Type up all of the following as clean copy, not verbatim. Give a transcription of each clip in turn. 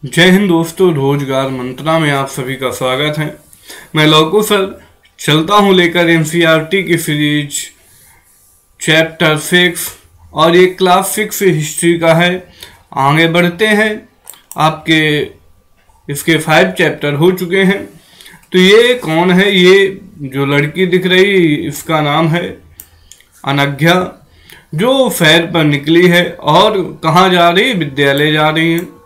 जय हिंद दोस्तों, रोजगार मंत्रा में आप सभी का स्वागत है। मैं लौकू सर चलता हूं लेकर एनसीईआरटी की सीरीज चैप्टर 6 और ये क्लास 6 हिस्ट्री का है। आगे बढ़ते हैं। आपके इसके 5 चैप्टर हो चुके हैं। तो ये कौन है? ये जो लड़की दिख रही इसका नाम है अनघा, जो सैर पर निकली है और कहाँ जा रही? विद्यालय जा रही है।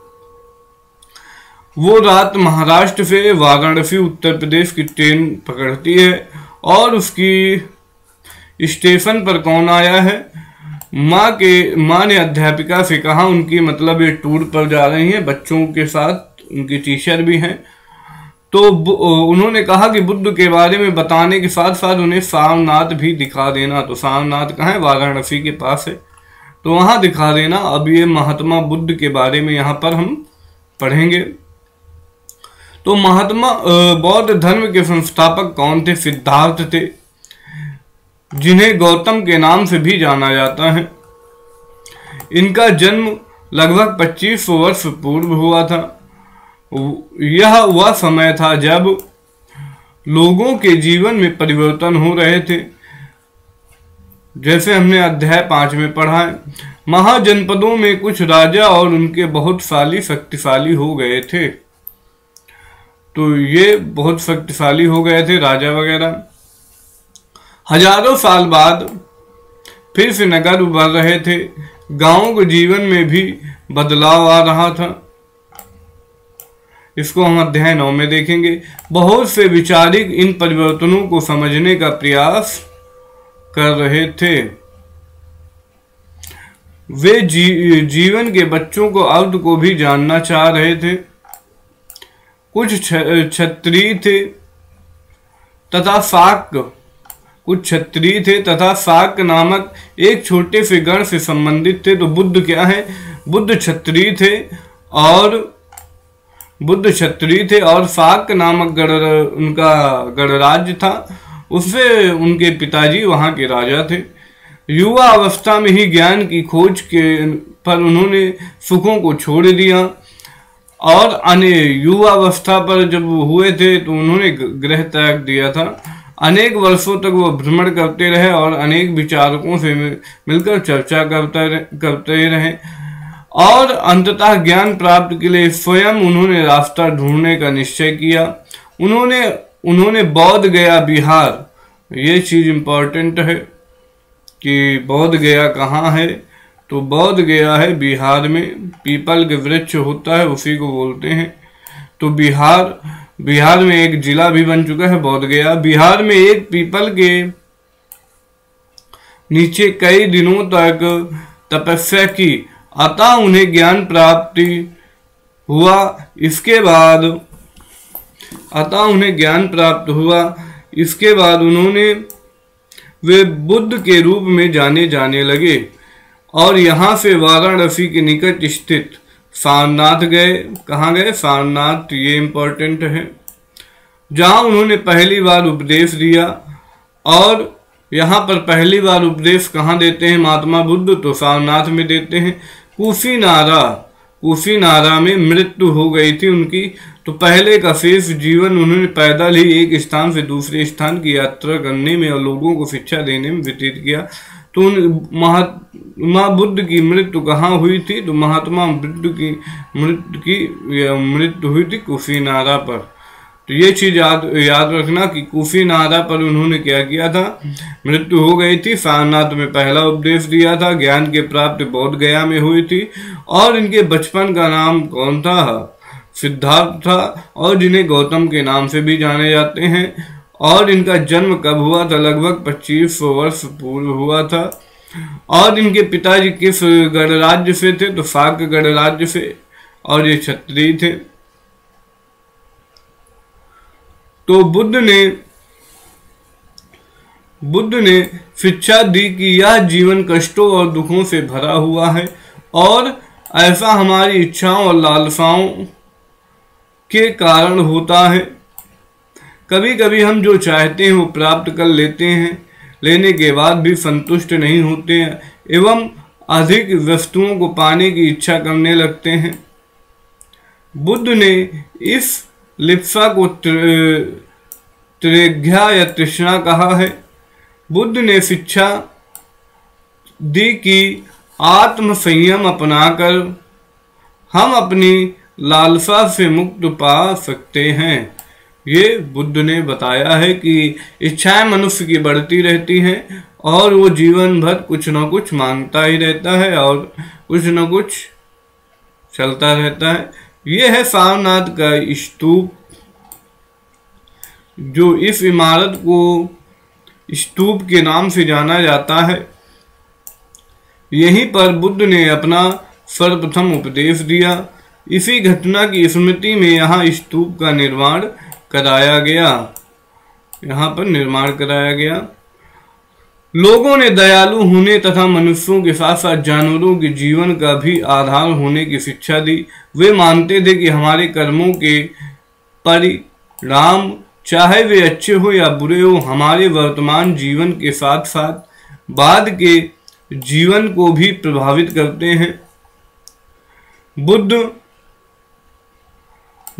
वो रात महाराष्ट्र से वाराणसी उत्तर प्रदेश की ट्रेन पकड़ती है और उसकी स्टेशन पर कौन आया है? माँ ने अध्यापिका से कहा, उनकी मतलब ये टूर पर जा रही हैं बच्चों के साथ, उनकी टीचर भी हैं। तो उन्होंने कहा कि बुद्ध के बारे में बताने के साथ साथ उन्हें सारनाथ भी दिखा देना। तो सारनाथ कहाँ है? वाराणसी के पास है, तो वहाँ दिखा देना। अब ये महात्मा बुद्ध के बारे में यहाँ पर हम पढ़ेंगे। तो महात्मा बौद्ध धर्म के संस्थापक कौन थे? सिद्धार्थ थे, जिन्हें गौतम के नाम से भी जाना जाता है। इनका जन्म लगभग 2500 वर्ष पूर्व हुआ था। यह वह समय था जब लोगों के जीवन में परिवर्तन हो रहे थे, जैसे हमने अध्याय 5 में पढ़ा है। महाजनपदों में कुछ राजा और उनके बहुत शक्तिशाली हो गए थे। तो ये बहुत शक्तिशाली हो गए थे राजा वगैरह। हजारों साल बाद फिर से नगर उभर रहे थे। गांवों के जीवन में भी बदलाव आ रहा था। इसको हम अध्याय 9 में देखेंगे। बहुत से विचारक इन परिवर्तनों को समझने का प्रयास कर रहे थे। वे जीवन के बच्चों को अर्थ को भी जानना चाह रहे थे। कुछ क्षत्रिय थे तथा शाक्य नामक एक छोटे से गण से संबंधित थे। तो बुद्ध क्या है? बुद्ध क्षत्रिय थे और शाक्य नामक उनका गणराज्य था। उससे उनके पिताजी वहां के राजा थे। युवा अवस्था में ही ज्ञान की खोज पर उन्होंने सुखों को छोड़ दिया और युवावस्था पर जब हुए थे तो उन्होंने गृह त्याग दिया था। अनेक वर्षों तक वो भ्रमण करते रहे और अनेक विचारकों से मिलकर चर्चा करते रहे और अंततः ज्ञान प्राप्त के लिए स्वयं उन्होंने रास्ता ढूंढने का निश्चय किया। उन्होंने बोध गया बिहार, ये चीज इंपॉर्टेंट है कि बोध गया कहाँ है? तो बोध गया है बिहार में। पीपल के वृक्ष होता है उसी को बोलते हैं। तो बिहार में एक जिला भी बन चुका है बोध गया। बिहार में एक पीपल के नीचे कई दिनों तक तपस्या की, अतः उन्हें ज्ञान प्राप्ति हुआ। इसके बाद वे बुद्ध के रूप में जाने लगे और यहाँ से वाराणसी के निकट स्थित सारनाथ गए। कहाँ गए? सारनाथ, ये इंपॉर्टेंट है, जहाँ उन्होंने पहली बार उपदेश दिया। और यहाँ पर पहली बार उपदेश कहाँ देते हैं महात्मा बुद्ध? तो सारनाथ में देते हैं। कुशीनारा में मृत्यु हो गई थी उनकी। तो पहले का शेष जीवन उन्होंने पैदल ही एक स्थान से दूसरे स्थान की यात्रा करने में और लोगों को शिक्षा देने में व्यतीत किया। तो महात्मा बुद्ध की मृत्यु कहाँ हुई थी? तो महात्मा बुद्ध की मृत्यु हुई थी कुशीनारा पर। तो ये चीज याद रखना कि कुशीनारा पर उन्होंने क्या किया था? मृत्यु हो गई थी। सारनाथ में पहला उपदेश दिया था। ज्ञान के प्राप्ति बोध गया में हुई थी। और इनके बचपन का नाम कौन था? सिद्धार्थ था, और जिन्हें गौतम के नाम से भी जाने जाते हैं। और इनका जन्म कब हुआ था? लगभग 2500 वर्ष पूर्व हुआ था। और इनके पिताजी किस गणराज्य से थे? तो शाक्य गणराज्य से, और ये क्षत्रिय थे। तो बुद्ध ने शिक्षा दी कि यह जीवन कष्टों और दुखों से भरा हुआ है और ऐसा हमारी इच्छाओं और लालसाओं के कारण होता है। कभी कभी हम जो चाहते हैं वो प्राप्त कर लेते हैं, लेने के बाद भी संतुष्ट नहीं होते हैं एवं अधिक वस्तुओं को पाने की इच्छा करने लगते हैं। बुद्ध ने इस लिप्सा को त्रिज्ञा या तृष्णा कहा है। बुद्ध ने शिक्षा दी कि आत्म संयम अपनाकर हम अपनी लालसा से मुक्त पा सकते हैं। ये बुद्ध ने बताया है कि इच्छाएं मनुष्य की बढ़ती रहती हैं और वो जीवन भर कुछ न कुछ मांगता ही रहता है और कुछ न कुछ चलता रहता है। ये है सारनाथ का स्तूप, जो इस इमारत को स्तूप के नाम से जाना जाता है। यहीं पर बुद्ध ने अपना सर्वप्रथम उपदेश दिया। इसी घटना की स्मृति में यहाँ स्तूप का निर्माण कराया गया, यहाँ पर निर्माण कराया गया। लोगों ने दयालु होने तथा मनुष्यों के साथ साथ जानवरों के जीवन का भी आधार होने की शिक्षा दी। वे मानते थे कि हमारे कर्मों के परिणाम चाहे वे अच्छे हो या बुरे हो, हमारे वर्तमान जीवन के साथ साथ बाद के जीवन को भी प्रभावित करते हैं।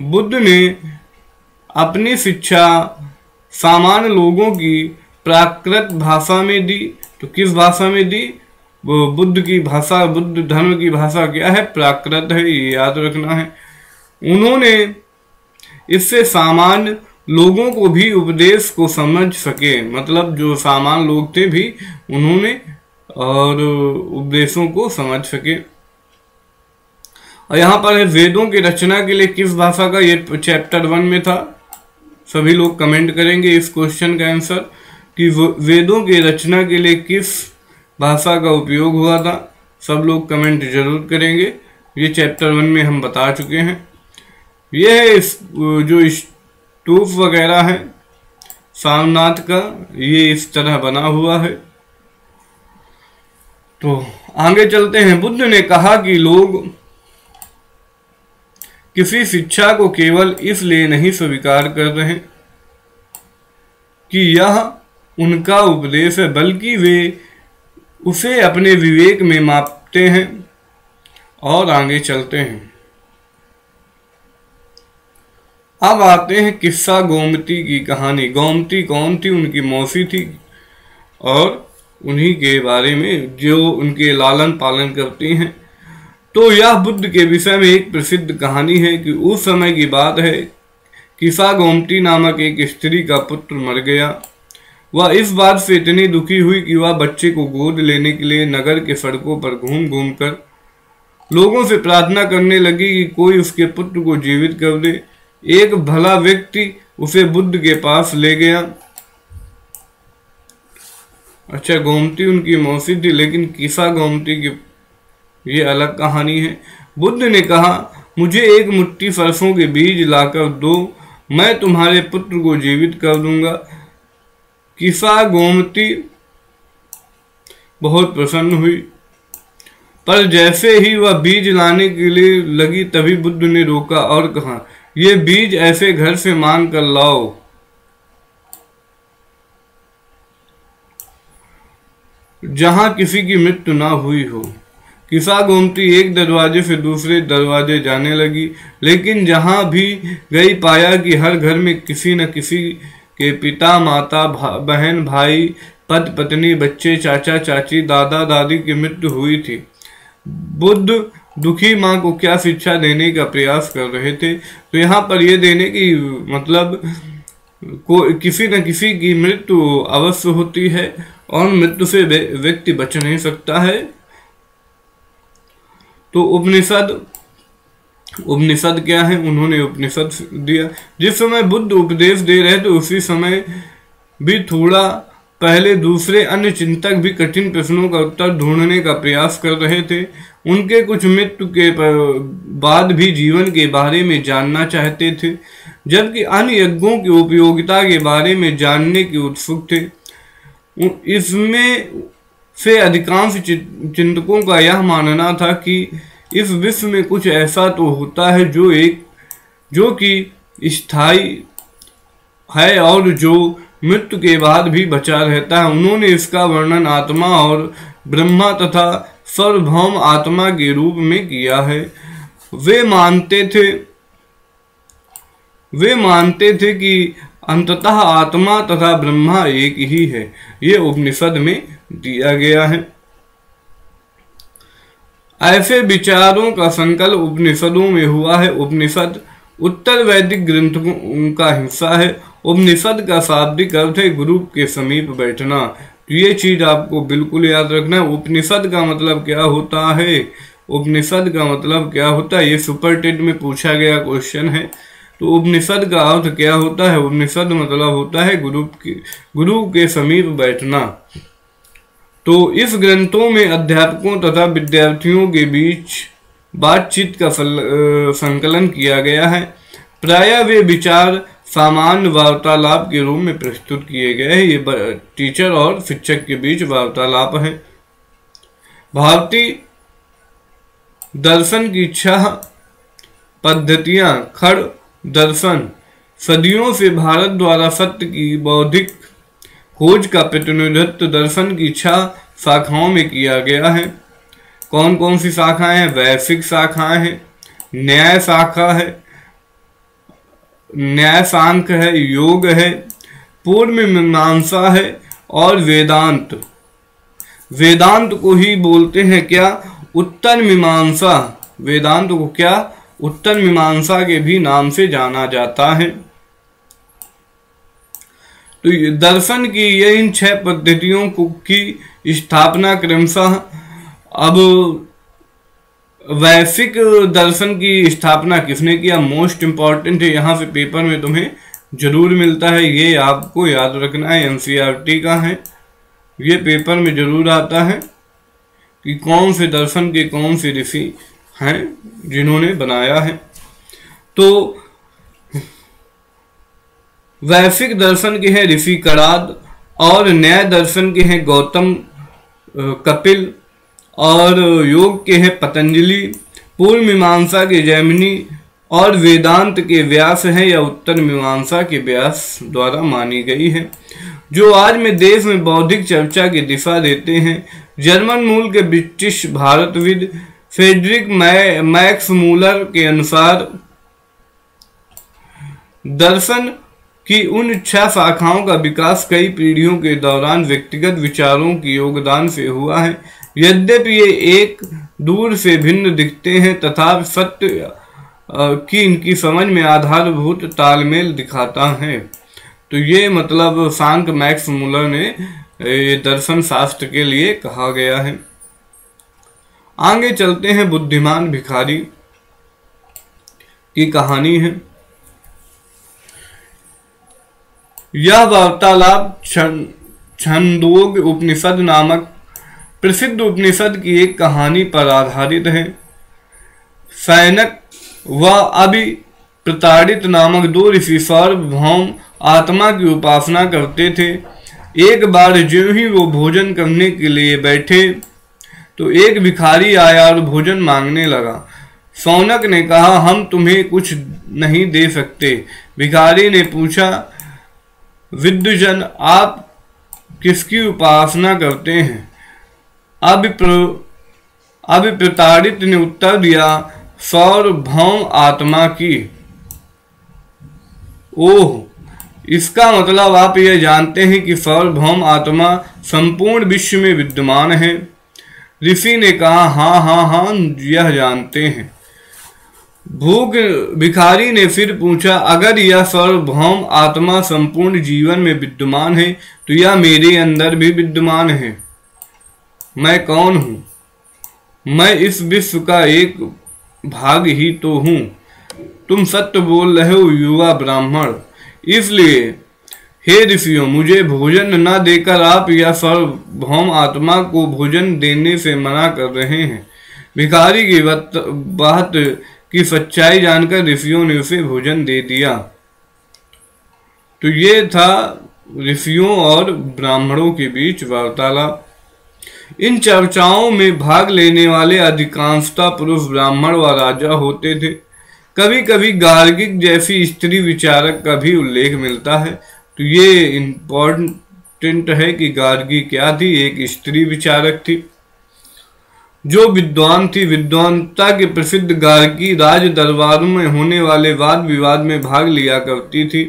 बुद्ध ने अपनी शिक्षा सामान्य लोगों की प्राकृत भाषा में दी। तो किस भाषा में दी? वो बुद्ध की भाषा, बुद्ध धर्म की भाषा क्या है? प्राकृत है, ये याद रखना है। उन्होंने इससे सामान्य लोगों को भी उपदेश को समझ सके, मतलब जो सामान्य लोग थे भी उन्होंने और उपदेशों को समझ सके। और यहाँ पर है वेदों की रचना के लिए किस भाषा का, ये चैप्टर 1 में था। सभी लोग कमेंट करेंगे इस क्वेश्चन का आंसर कि वेदों की रचना के लिए किस भाषा का उपयोग हुआ था। सब लोग कमेंट जरूर करेंगे। ये चैप्टर 1 में हम बता चुके हैं। ये है जो स्तूप वगैरह है सारनाथ का, ये इस तरह बना हुआ है। तो आगे चलते हैं। बुद्ध ने कहा कि लोग किसी शिक्षा को केवल इसलिए नहीं स्वीकार कर रहे कि यह उनका उपदेश है, बल्कि वे उसे अपने विवेक में मापते हैं। और आगे चलते हैं। अब आते हैं किस्सा गोमती की कहानी। गोमती कौन थी? उनकी मौसी थी और उन्हीं के बारे में जो उनके लालन पालन करती हैं। तो यह बुद्ध के विषय में एक प्रसिद्ध कहानी है कि उस समय की बात है। किस्सा गोमती नामक एक स्त्री का पुत्र मर गया। वह इस बात से इतनी दुखी हुई कि वह बच्चे को गोद लेने के लिए नगर के सड़कों पर घूम घूम कर लोगों से प्रार्थना करने लगी कि कोई उसके पुत्र को जीवित कर दे। एक भला व्यक्ति उसे बुद्ध के पास ले गया। अच्छा, गोमती उनकी मौसी थी, लेकिन किस्सा गोमती की ये अलग कहानी है। बुद्ध ने कहा, मुझे एक मुट्ठी सरसों के बीज लाकर दो, मैं तुम्हारे पुत्र को जीवित कर दूंगा। किस्सा गोमती बहुत प्रसन्न हुई, पर जैसे ही वह बीज लाने के लिए लगी तभी बुद्ध ने रोका और कहा, ये बीज ऐसे घर से मांग कर लाओ जहां किसी की मृत्यु ना हुई हो। किस्सा गोमती एक दरवाजे से दूसरे दरवाजे जाने लगी, लेकिन जहां भी गई पाया कि हर घर में किसी न किसी के पिता, माता, बहन, भाई, पति, पत्नी, बच्चे, चाचा, चाची, दादा, दादी की मृत्यु हुई थी। बुद्ध दुखी माँ को क्या शिक्षा देने का प्रयास कर रहे थे? तो यहाँ पर यह देने की मतलब किसी न किसी की मृत्यु अवश्य होती है और मृत्यु से व्यक्ति बच नहीं सकता है। तो उपनिषद क्या है? उन्होंने उपनिषद दिया। जिस समय बुद्ध उपदेश दे रहे थे उसी समय भी थोड़ा पहले दूसरे अन्य चिंतक भी कठिन प्रश्नों का उत्तर ढूंढने का प्रयास कर रहे थे। उनके कुछ मृत्यु के बाद भी जीवन के बारे में जानना चाहते थे, जबकि अन्य यज्ञों की उपयोगिता के बारे में जानने की उत्सुक थे। इसमें से अधिकांश चिंतकों का यह मानना था कि इस विश्व में कुछ ऐसा तो होता है जो कि स्थायी है और जो मृत्यु के बाद भी बचा रहता है। उन्होंने इसका वर्णन आत्मा और ब्रह्मा तथा सार्वभौम आत्मा के रूप में किया है। वे मानते थे वे मानते थे कि अंततः आत्मा तथा ब्रह्मा एक ही है। ये उपनिषद में दिया गया है। ऐसे विचारों का संकल्प उपनिषदों में हुआ है। उपनिषद उत्तर वैदिक ग्रंथों का हिस्सा है। उपनिषद का शाब्दिक अर्थ है गुरु के समीप बैठना। तो ये चीज आपको बिल्कुल याद रखना है। उपनिषद का मतलब क्या होता है, उपनिषद का मतलब क्या होता है, ये सुपर टेट में पूछा गया क्वेश्चन है। तो उपनिषद का अर्थ क्या होता है? उपनिषद मतलब होता है गुरु के समीप बैठना। तो इस ग्रंथों में अध्यापकों तथा विद्यार्थियों के बीच बातचीत का संकलन किया गया है। प्रायः वे विचार सामान्य वार्तालाप के रूप में प्रस्तुत किए गए हैं। ये टीचर और शिक्षक के बीच वार्तालाप है। भारतीय दर्शन की 6 पद्धतियां। खड़ दर्शन सदियों से भारत द्वारा सत्य की बौद्धिक खोज का प्रतिनिधित्व दर्शन की 6 शाखाओं में किया गया है। कौन कौन सी शाखाएं हैं? वैश्विक शाखाएं हैं, न्याय शाखा है, न्याय सांख्य है, योग है, पूर्व मीमांसा है और वेदांत। वेदांत को ही बोलते हैं क्या? उत्तर मीमांसा। वेदांत को क्या? उत्तर मीमांसा के भी नाम से जाना जाता है। तो दर्शन की ये इन 6 पद्धतियों की स्थापना क्रमशः, अब वैश्विक दर्शन की स्थापना किसने किया? मोस्ट इंपॉर्टेंट है, यहाँ से पेपर में तुम्हें जरूर मिलता है, ये आपको याद रखना है। एनसीईआरटी का है, ये पेपर में जरूर आता है कि कौन से दर्शन के कौन से ऋषि हैं जिन्होंने बनाया है। तो वैश्विक दर्शन के हैं ऋषि कणाद, और न्याय दर्शन के हैं गौतम कपिल, और योग के हैं पतंजलि, पूर्व मीमांसा के जैमिनी, और वेदांत के व्यास हैं या उत्तर मीमांसा के व्यास द्वारा मानी गई है, जो आज में देश में बौद्धिक चर्चा की दिशा देते हैं। जर्मन मूल के ब्रिटिश भारतविद फ्रेडरिक मैक्स मूलर के अनुसार दर्शन की उन 6 शाखाओं का विकास कई पीढ़ियों के दौरान व्यक्तिगत विचारों के योगदान से हुआ है। यद्यपि ये एक दूर से भिन्न दिखते हैं तथा सत्य की इनकी समझ में आधारभूत तालमेल दिखाता है। तो ये मतलब फ्रैंक मैक्स मूलर ने ये दर्शन शास्त्र के लिए कहा गया है। आगे चलते हैं। बुद्धिमान भिखारी की कहानी है। यह वार्तालाप छंदोग उपनिषद नामक प्रसिद्ध उपनिषद की एक कहानी पर आधारित है। सैनक व अभि प्रताड़ित नामक 2 ऋषि सार्वभौम आत्मा की उपासना करते थे। एक बार ज्यों ही वो भोजन करने के लिए बैठे तो एक भिखारी आया और भोजन मांगने लगा। सौनक ने कहा, हम तुम्हें कुछ नहीं दे सकते। भिखारी ने पूछा, विद्वजन आप किसकी उपासना करते हैं? अभिप्रताड़ित ने उत्तर दिया, सार्वभौम आत्मा की। ओह, इसका मतलब आप यह जानते हैं कि सार्वभौम आत्मा संपूर्ण विश्व में विद्यमान है। ऋषि ने कहा, हाँ, यह जानते हैं। भूख भिखारी ने फिर पूछा, अगर यह सार्वभौम आत्मा संपूर्ण जीवन में विद्यमान है तो यह मेरे अंदर भी विद्यमान है। मैं कौन हूँ? मैं इस विश्व का एक भाग ही तो हूँ। तुम सत्य बोल रहे हो युवा ब्राह्मण। इसलिए हे ऋषियों, मुझे भोजन न देकर आप यह सार्वभौम आत्मा को भोजन देने से मना कर रहे हैं। भिखारी की बात की सच्चाई जानकर ऋषियों ने उसे भोजन दे दिया। तो ये था ऋषियों और ब्राह्मणों के बीच वार्तालाप। इन चर्चाओं में भाग लेने वाले अधिकांशतः पुरुष ब्राह्मण व राजा होते थे। कभी कभी गार्गिक जैसी स्त्री विचारक का भी उल्लेख मिलता है। तो ये इम्पोर्टेंट है कि गार्गी क्या थी? एक स्त्री विचारक थी। जो विद्वान थी, विद्वानता के प्रसिद्ध गार्गी राज दरबारों में होने वाले वाद विवाद में भाग लिया करती थी।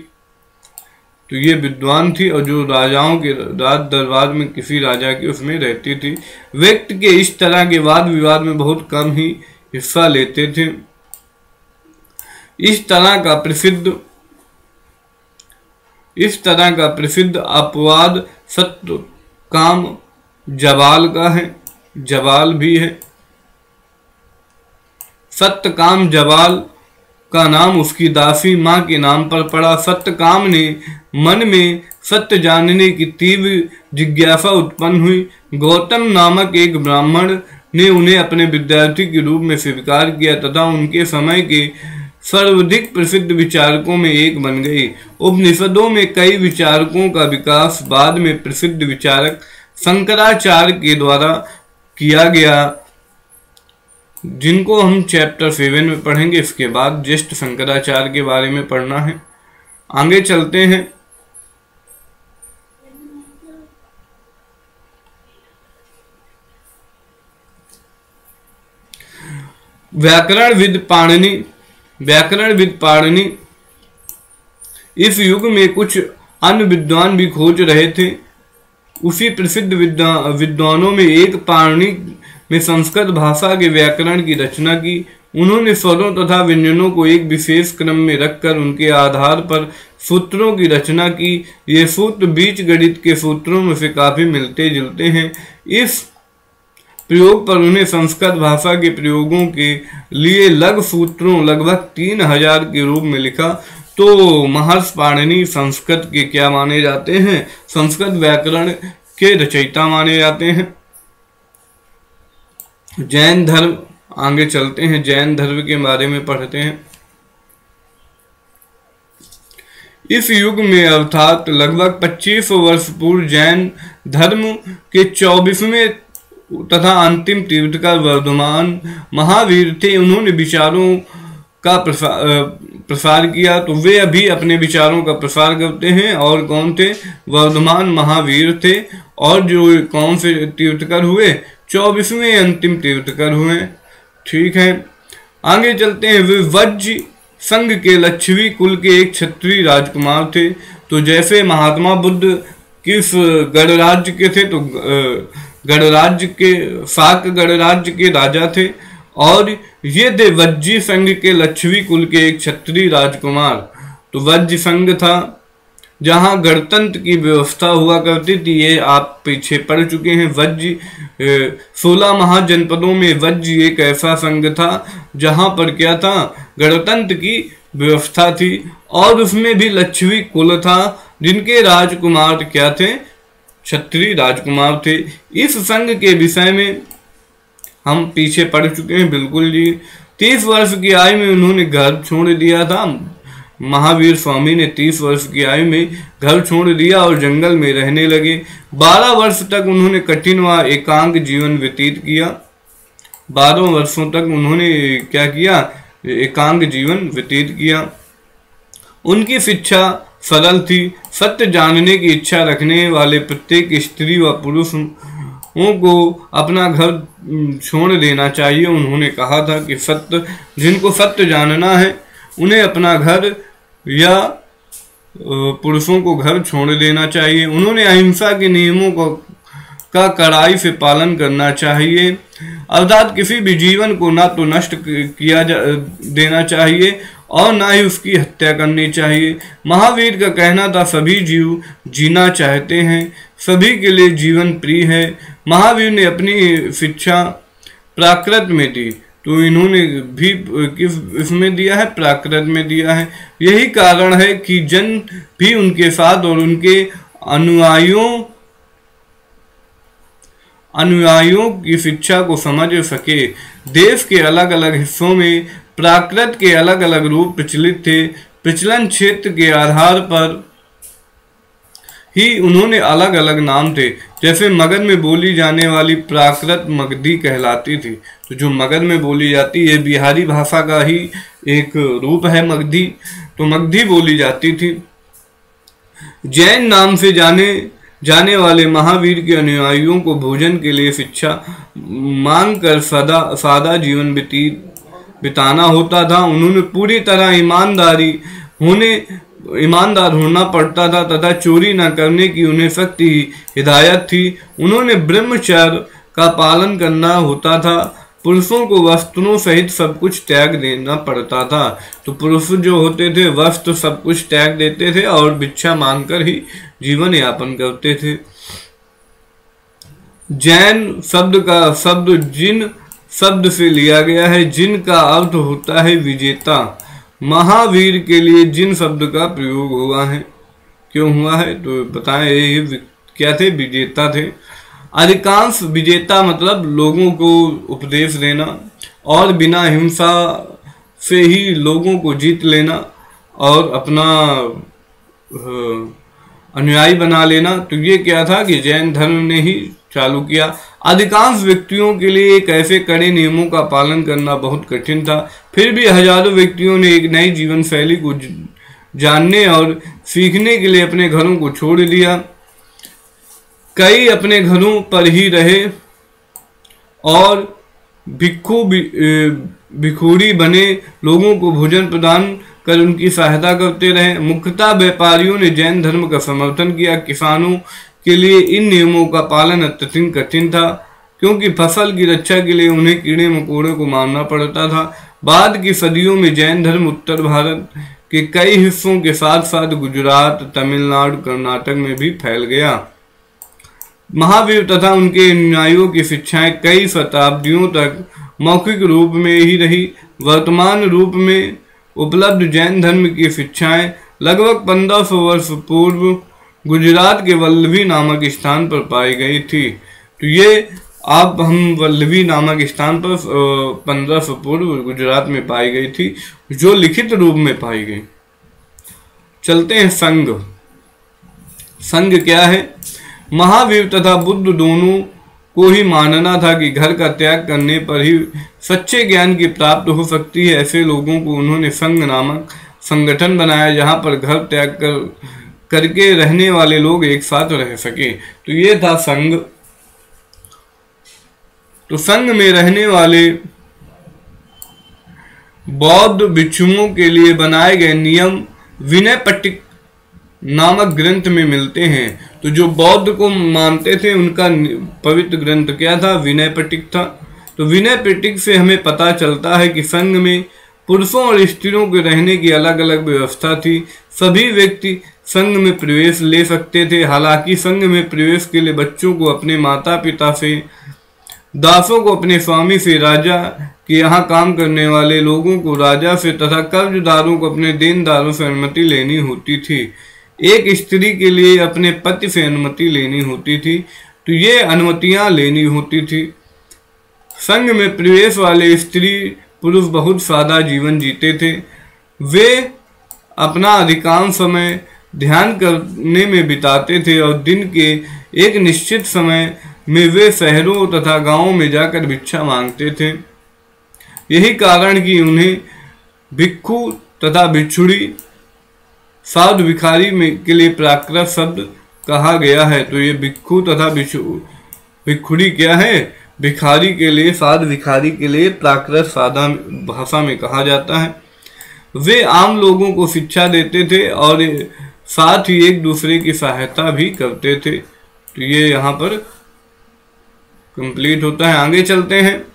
तो ये विद्वान थी और जो राजाओं के राज दरबार में किसी राजा की उसमें रहती थी। व्यक्ति के इस तरह के वाद विवाद में बहुत कम ही हिस्सा लेते थे। इस तरह का प्रसिद्ध अपवाद सत्यकाम जबाल का है, जबाल भी है। सत्यकाम जबाल का नाम उसकी दासी मां के नाम पर पड़ा। सत्यकाम ने मन में सत्य जानने की तीव्र जिज्ञासा उत्पन्न हुई। गौतम नामक एक ब्राह्मण ने उन्हें अपने विद्यार्थी के रूप में स्वीकार किया तथा उनके समय के सर्वाधिक प्रसिद्ध विचारकों में एक बन गई। उपनिषदों में कई विचारकों का विकास बाद में प्रसिद्ध विचारक शंकराचार्य के द्वारा किया गया, जिनको हम चैप्टर 7 में पढ़ेंगे। इसके बाद ज्येष्ठ शंकराचार्य के बारे में पढ़ना है। आगे चलते हैं। व्याकरणविद पाणिनि इस युग में कुछ अन्य विद्वान भी खोज रहे थे। उसी प्रसिद्ध विद्वानों में एक पाणिनि में संस्कृत भाषा के व्याकरण की रचना की। उन्होंने स्वरों तथा व्यंजनों को एक विशेष क्रम में रखकर उनके आधार पर सूत्रों की रचना की। ये सूत्र बीज गणित के सूत्रों में से काफी मिलते जुलते हैं। इस प्रयोग पर उन्हें संस्कृत भाषा के प्रयोगों के लिए लघु सूत्रों लगभग 3000 के रूप में लिखा। तो महर्षि पाणिनि संस्कृत के क्या माने जाते हैं? संस्कृत व्याकरण के रचयिता माने जाते हैं। जैन धर्म, आगे चलते हैं, जैन धर्म के बारे में पढ़ते हैं। इस युग में अर्थात लगभग 2500 वर्ष पूर्व जैन धर्म के 24वें तथा अंतिम तीर्थकर वर्धमान महावीर थे। उन्होंने विचारों का प्रसार किया। तो वे अभी अपने विचारों का प्रसार करते हैं। और कौन थे? वर्धमान महावीर थे। और जो कौन से तीर्थकर हुए? 24वें अंतिम तीर्थकर हुए। ठीक है, आगे चलते हैं। वे वज्र संघ के लक्षवी कुल के एक क्षत्रिय राजकुमार थे। तो जैसे महात्मा बुद्ध किस गणराज्य के थे? तो गणराज्य के, शाक गणराज्य के राजा थे। और ये थे वज्र संघ के लक्षवी कुल के एक क्षत्रिय राजकुमार। तो वज्र संघ था जहां गणतंत्र की व्यवस्था हुआ करती थी। ये आप पीछे पढ़ चुके हैं। वज्र 16 महाजनपदों में वज्र एक ऐसा संघ था जहां पर क्या था? गणतंत्र की व्यवस्था थी। और उसमें भी लक्षवी कुल था जिनके राजकुमार क्या थे? क्षत्रिय राजकुमार थे। इस संघ के विषय में हम पीछे पढ़ चुके हैं। बिल्कुल जी। 30 वर्ष की आयु में उन्होंने घर छोड़ दिया था। महावीर स्वामी ने 30 वर्ष की आयु में घर छोड़ दिया और जंगल में रहने लगे। 12 वर्ष तक उन्होंने कठिन व एकांत जीवन व्यतीत किया। 12 वर्षों तक उन्होंने क्या किया? एकांत जीवन व्यतीत किया। उनकी शिक्षा सरल थी। सत्य जानने की इच्छा रखने वाले प्रत्येक स्त्री व पुरुष को अपना घर छोड़ देना चाहिए। उन्होंने कहा था कि जिनको सत्य जानना है उन्हें अपना घर या पुरुषों को घर छोड़ देना चाहिए। उन्होंने अहिंसा के नियमों का कड़ाई से पालन करना चाहिए, अर्थात किसी भी जीवन को ना तो नष्ट किया देना चाहिए और ना ही उसकी हत्या करनी चाहिए। महावीर का कहना था सभी जीव जीना चाहते हैं, सभी के लिए जीवन प्रिय है। महावीर ने अपनी शिक्षा प्राकृत में दी। तो इन्होंने भी किस इसमें दिया है? प्राकृत में दिया है। यही कारण है कि जन भी उनके साथ और उनके अनुयायियों की शिक्षा को समझ सके। देश के अलग अलग हिस्सों में प्राकृत के अलग अलग रूप प्रचलित थे। प्रचलन क्षेत्र के आधार पर ही उन्होंने अलग अलग नाम थे। जैसे मगध में बोली जाने वाली प्राकृत मगधी कहलाती थी। तो जो मगध में बोली जाती है बिहारी भाषा का ही एक रूप है मगधी। तो मगधी बोली जाती थी। जैन नाम से जाने जाने वाले महावीर के अनुयायियों को भोजन के लिए शिक्षा मांग कर सादा जीवन बिताना होता था। उन्होंने पूरी तरह ईमानदार होना पड़ता था तथा चोरी न करने की उन्हें सख्त हिदायत थी। उन्होंने ब्रह्मचर्य का पालन करना होता था। पुरुषों को वस्त्रों सहित सब कुछ त्याग देना पड़ता था। तो पुरुष जो होते थे वस्त्र सब कुछ त्याग देते थे और भिक्षा मांगकर ही जीवन यापन करते थे। जैन शब्द जिन शब्द से लिया गया है। जिन का अर्थ होता है विजेता। महावीर के लिए जिन शब्द का प्रयोग हुआ है, क्यों हुआ है तो बताएं। ये क्या थे? विजेता थे। अधिकांश विजेता मतलब लोगों को उपदेश देना और बिना हिंसा से ही लोगों को जीत लेना और अपना अनुयायी बना लेना। तो ये क्या था कि जैन धर्म ने ही चालू किया। अधिकांश व्यक्तियों के लिए एक ऐसे कड़े नियमों का पालन करना बहुत कठिन था। फिर भी हजारों व्यक्तियों ने एक नई जीवन शैली को जानने और सीखने के लिए अपने घरों को छोड़ दिया। कई अपने घरों पर ही रहे और भिखुरी बने लोगों को भोजन प्रदान कर उनकी सहायता करते रहे। मुख्यतः व्यापारियों ने जैन धर्म का समर्थन किया। किसानों के लिए इन नियमों का पालन अत्यंत कठिन था क्योंकि फसल की रक्षा के लिए उन्हें कीड़े मकोड़े को मारना पड़ता था। बाद की सदियों में जैन धर्म उत्तर भारत के कई हिस्सों के साथ साथ गुजरात, तमिलनाडु, कर्नाटक में भी फैल गया। महावीर तथा उनके अनुयायियों की शिक्षाएं कई शताब्दियों तक मौखिक रूप में ही रही। वर्तमान रूप में उपलब्ध जैन धर्म की शिक्षाएं लगभग 1500 वर्ष पूर्व गुजरात के वल्लभी नामक स्थान पर पाई गई थी। तो ये अब हम वल्लभी नामक स्थान पर 1500 पूर्व गुजरात में पाई गई थी, जो लिखित रूप में पाई गई। चलते हैं संघ। संघ क्या है? महावीर तथा बुद्ध दोनों को ही मानना था कि घर का त्याग करने पर ही सच्चे ज्ञान की प्राप्ति हो सकती है। ऐसे लोगों को उन्होंने संघ नामक संगठन बनाया जहां पर घर त्याग करके रहने वाले लोग एक साथ रह सके। तो ये था संघ। तो संघ में रहने वाले बौद्ध भिक्षुओं के लिए बनाए गए नियम विनय पिटक नामक ग्रंथ में मिलते हैं। तो जो बौद्ध को मानते थे उनका पवित्र ग्रंथ क्या था? विनय पिटक था। तो विनय पिटक से हमें पता चलता है कि संघ में पुरुषों और स्त्रियों के रहने की अलग अलग व्यवस्था थी। सभी व्यक्ति संघ में प्रवेश ले सकते थे। हालांकि संघ में प्रवेश के लिए बच्चों को अपने माता पिता से, दासों को अपने स्वामी से, राजा के यहाँ काम करने वाले लोगों को राजा से तथा कर्जदारों को अपने देनदारों से अनुमति लेनी होती थी। एक स्त्री के लिए अपने पति से अनुमति लेनी होती थी। तो ये अनुमतियां लेनी होती थी। संघ में प्रवेश वाले स्त्री पुरुष बहुत सादा जीवन जीते थे। वे अपना अधिकांश समय ध्यान करने में बिताते थे और दिन के एक निश्चित समय में वे शहरों तथा गांवों में जाकर भिक्षा मांगते थे। यही कारण कि उन्हें भिक्षु तथा भिक्षुड़ी, साधु भिखारी के लिए प्राकृत शब्द कहा गया है। तो ये भिक्षु तथा भिक्षुड़ी क्या है? भिखारी के लिए, साधु भिखारी के लिए प्राकृत सादा भाषा में कहा जाता है। वे आम लोगों को शिक्षा देते थे और साथ ही एक दूसरे की सहायता भी करते थे। तो ये यहाँ पर कंप्लीट होता है। आगे चलते हैं।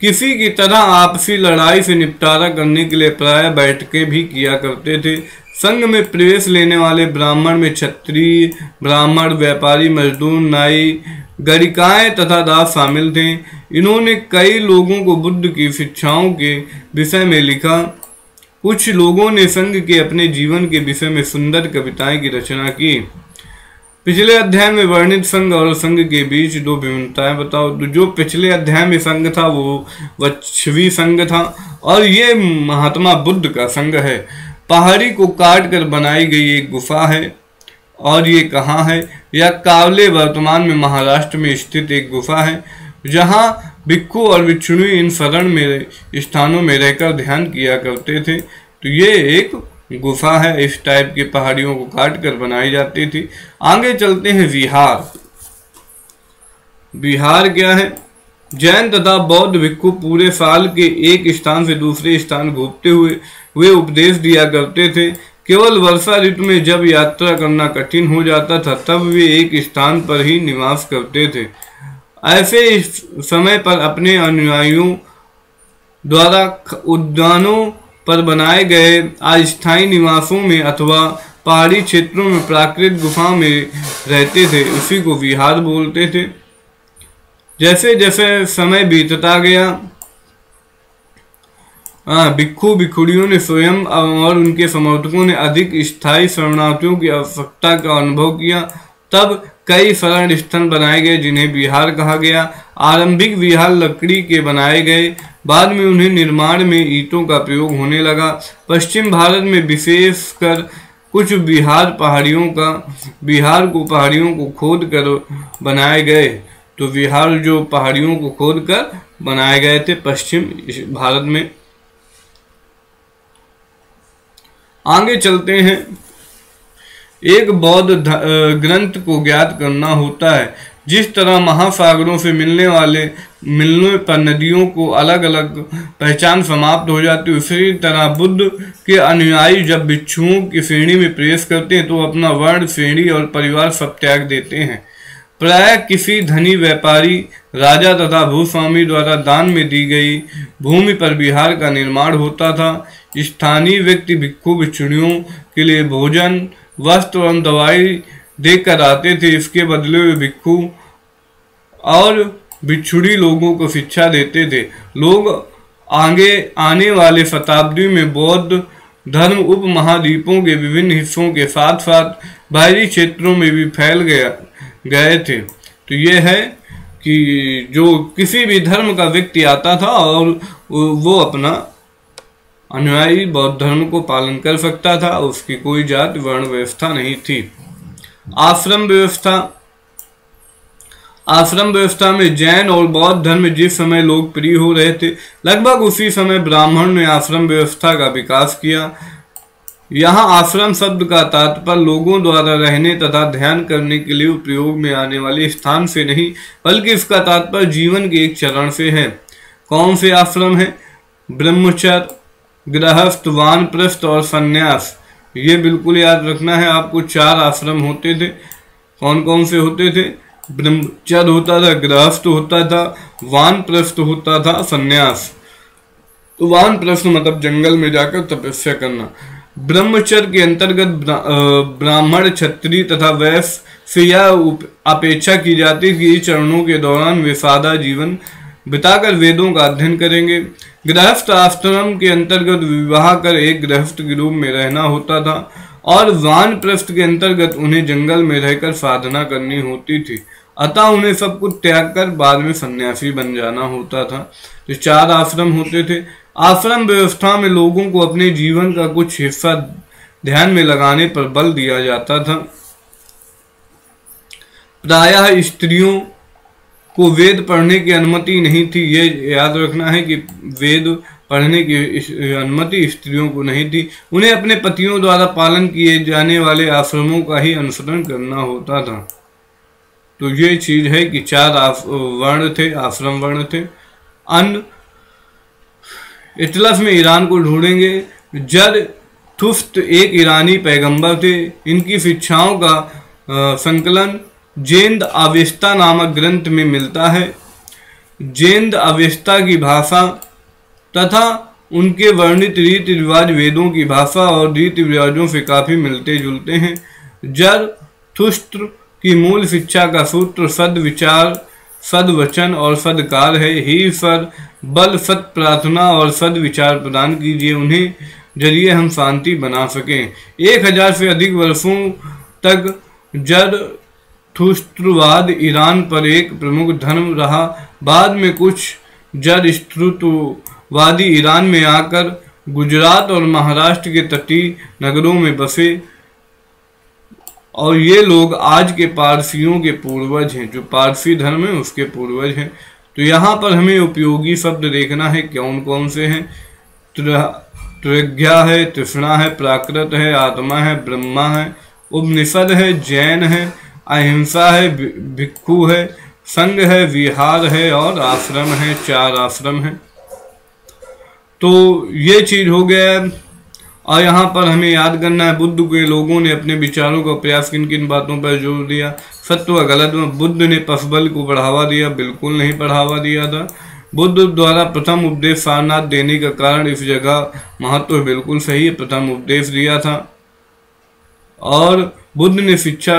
किसी की तरह आपसी लड़ाई से निपटारा करने के लिए प्रायः बैठकें भी किया करते थे। संघ में प्रवेश लेने वाले ब्राह्मण में क्षत्रिय, ब्राह्मण, व्यापारी, मजदूर, नाई, गणिकाएं तथा दास शामिल थे। इन्होंने कई लोगों को बुद्ध की शिक्षाओं के विषय में लिखा। कुछ लोगों ने संघ के अपने जीवन के विषय में सुंदर कविताएं की रचना की। पिछले अध्याय में वर्णित संघ और संघ के बीच दो भिन्नताएं बताओ। तो जो पिछले अध्याय में संघ था वो वच्छवी संघ था और ये महात्मा बुद्ध का संघ है। पहाड़ी को काट कर बनाई गई एक गुफा है। और ये कहाँ है? यह कावले, वर्तमान में महाराष्ट्र में स्थित एक गुफा है जहाँ भिक्षु और भिक्षुणी इन शरण में स्थानों में रहकर ध्यान किया करते थे। तो ये एक गुफा है, इस टाइप की पहाड़ियों को काट कर बनाई जाती थी। आगे चलते हैं विहार। विहार क्या है? जैन तथा बौद्ध भिक्षु पूरे साल के एक स्थान से दूसरे स्थान घूमते हुए वे उपदेश दिया करते थे। केवल वर्षा ऋतु में जब यात्रा करना कठिन हो जाता था तब वे एक स्थान पर ही निवास करते थे। ऐसे समय पर अपने अनुयायियों द्वारा उद्यानों पर बनाए गए अस्थायी निवासों में अथवा पहाड़ी क्षेत्रों में प्राकृतिक गुफाओं में रहते थे, उसी को विहार बोलते थे। जैसे जैसे समय बीतता गया भिक्षु भिक्षुणियों ने स्वयं और उनके समर्थकों ने अधिक स्थायी शरणार्थियों की आवश्यकता का अनुभव किया। तब कई शरण स्थल बनाए गए जिन्हें विहार कहा गया। आरंभिक विहार लकड़ी के बनाए गए, बाद में उन्हें निर्माण में ईंटों का प्रयोग होने लगा। पश्चिम भारत में विशेषकर कुछ विहार को पहाड़ियों को खोद कर बनाए गए। तो विहार जो पहाड़ियों को खोद कर बनाए गए थे पश्चिम भारत में। आगे चलते हैं। एक बौद्ध ग्रंथ को ज्ञात करना होता है। जिस तरह महासागरों से मिलने पर नदियों को अलग अलग पहचान समाप्त हो जाती है, उसी तरह बुद्ध के अनुयायी जब भिक्षुओं की श्रेणी में प्रवेश करते हैं तो अपना वर्ण, श्रेणी और परिवार सब त्याग देते हैं। प्रायः किसी धनी व्यापारी, राजा तथा भूस्वामी द्वारा दान में दी गई भूमि पर विहार का निर्माण होता था। स्थानीय व्यक्ति भिक्षु भिक्षुणियों के लिए भोजन, वस्त्र एवं दवाई देकर आते थे। इसके बदले में भिक्षु और भिक्षुणी लोगों को शिक्षा देते थे। लोग आगे आने वाले शताब्दी में बौद्ध धर्म उपमहाद्वीपों के विभिन्न हिस्सों के साथ साथ बाहरी क्षेत्रों में भी फैल गए थे। तो ये है कि जो किसी भी धर्म का व्यक्ति आता था और वो अपना अनुयायी बौद्ध धर्म को पालन कर सकता था, उसकी कोई जात वर्ण व्यवस्था नहीं थी। आश्रम व्यवस्था में जैन और बौद्ध धर्म जिस समय लोकप्रिय हो रहे थे, लगभग उसी समय ब्राह्मण ने आश्रम व्यवस्था का विकास किया। यहाँ आश्रम शब्द का तात्पर्य लोगों द्वारा रहने तथा ध्यान करने के लिए उपयोग में आने वाले स्थान से नहीं, बल्कि इसका तात्पर्य जीवन के एक चरण से है। कौन से आश्रम है? ब्रह्मचर्य, गृहस्थ, वानप्रस्थ और संन्यास। ये बिल्कुल याद रखना है आपको। 4 आश्रम होते थे। कौन कौन से होते थे? ब्रह्मचर्य होता था, गृहस्थ होता था, वानप्रस्थ होता था, संन्यास। तो वानप्रस्थ मतलब जंगल में जाकर तपस्या करना। ब्रह्मचर्य के अंतर्गत ब्राह्मण, क्षत्रिय तथा वैश्य से यह अपेक्षा की जाती है कि इस चरणों के दौरान वे सादा जीवन बिताकर वेदों का अध्ययन करेंगे। गृहस्थ आश्रम के अंतर्गत विवाह कर एक गृहस्थ के रूप में रहना होता था और वानप्रस्थ के अंतर्गत उन्हें जंगल में रहकर साधना करनी होती थी। अतः उन्हें सब कुछ त्याग कर बाद में सन्यासी बन जाना होता था। तो 4 आश्रम होते थे। आश्रम व्यवस्था में लोगों को अपने जीवन का कुछ हिस्सा ध्यान में लगाने पर बल दिया जाता था। प्रायः स्त्रियों को वेद पढ़ने की अनुमति नहीं थी। ये याद रखना है कि वेद पढ़ने की अनुमति स्त्रियों को नहीं थी। उन्हें अपने पतियों द्वारा पालन किए जाने वाले आश्रमों का ही अनुसरण करना होता था। तो ये चीज है कि 4 वर्ण थे, आश्रम वर्ण थे। अन्न इतलफ में ईरान को ढूंढेंगे। जरथुस्त्र एक ईरानी पैगंबर थे। इनकी शिक्षाओं का संकलन जेंद अवेस्ता नामक ग्रंथ में मिलता है। जेंद अवेस्ता की भाषा तथा उनके वर्णित रीति रिवाज वेदों की भाषा और रीति रिवाजों से काफी मिलते जुलते हैं। जरथुस्त्र की मूल शिक्षा का सूत्र सद्विचार, सद्वचन और सद्कार्य है। ही सद बल सत प्रार्थना और सद्विचार प्रदान कीजिए, उन्हें जरिए हम शांति बना सकें। 1000 से अधिक वर्षों तक जरथुस्त्रवाद ईरान पर एक प्रमुख धर्म रहा। बाद में कुछ जरथुस्त्रवादी ईरान में आकर गुजरात और महाराष्ट्र के तटीय नगरों में बसे और ये लोग आज के पारसियों के पूर्वज हैं। जो पारसी धर्म है उसके पूर्वज हैं। तो यहाँ पर हमें उपयोगी शब्द देखना है कौन कौन से हैं। प्रज्ञा है, तृष्णा है, प्राकृत है, आत्मा है, ब्रह्मा है, उपनिषद है, जैन है, अहिंसा है, भिक्षु है, संघ है, विहार है और आश्रम है। 4 आश्रम है। तो ये चीज हो गया है। और यहाँ पर हमें याद करना है बुद्ध के लोगों ने अपने विचारों का प्रयास किन किन बातों पर जोर दिया। सत्य व गलत में बुद्ध ने पशुबल को बढ़ावा दिया, बिल्कुल नहीं बढ़ावा दिया था। बुद्ध द्वारा प्रथम उपदेश सारनाथ देने का कारण इस जगह महत्व बिल्कुल सही है, प्रथम उपदेश दिया था। और बुद्ध ने शिक्षा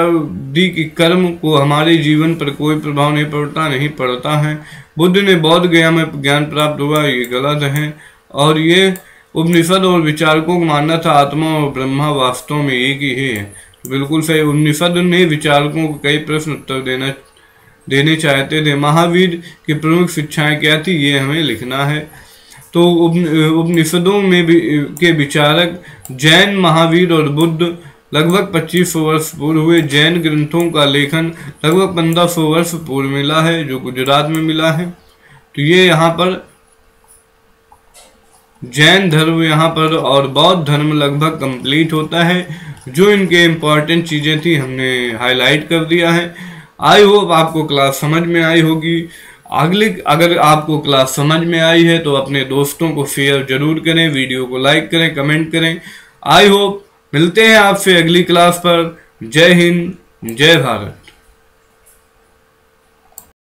दी कि कर्म को हमारे जीवन पर कोई प्रभाव नहीं पड़ता है। बुद्ध ने बौद्ध गया में ज्ञान प्राप्त हुआ, ये गलत है। और ये उपनिषद और विचारकों को मानना था आत्मा और ब्रह्मा वास्तव में एक ही है, बिल्कुल सही। उपनिषद ने विचारकों को कई प्रश्न उत्तर देने चाहते थे। महावीर की प्रमुख शिक्षाएं क्या थी, ये हमें लिखना है। तो उपनिषदों में के विचारक जैन, महावीर और बुद्ध लगभग 2500 वर्ष पूर्व हुए। जैन ग्रंथों का लेखन लगभग 1500 वर्ष पूर्व मिला है, जो गुजरात में मिला है। तो ये यहाँ पर जैन धर्म यहाँ पर और बौद्ध धर्म लगभग कंप्लीट होता है। जो इनके इम्पोर्टेंट चीज़ें थी हमने हाईलाइट कर दिया है। आई होप आपको क्लास समझ में आई होगी। अगर आपको क्लास समझ में आई है तो अपने दोस्तों को शेयर जरूर करें, वीडियो को लाइक करें, कमेंट करें। आई होप मिलते हैं आपसे अगली क्लास पर। जय हिंद, जय भारत।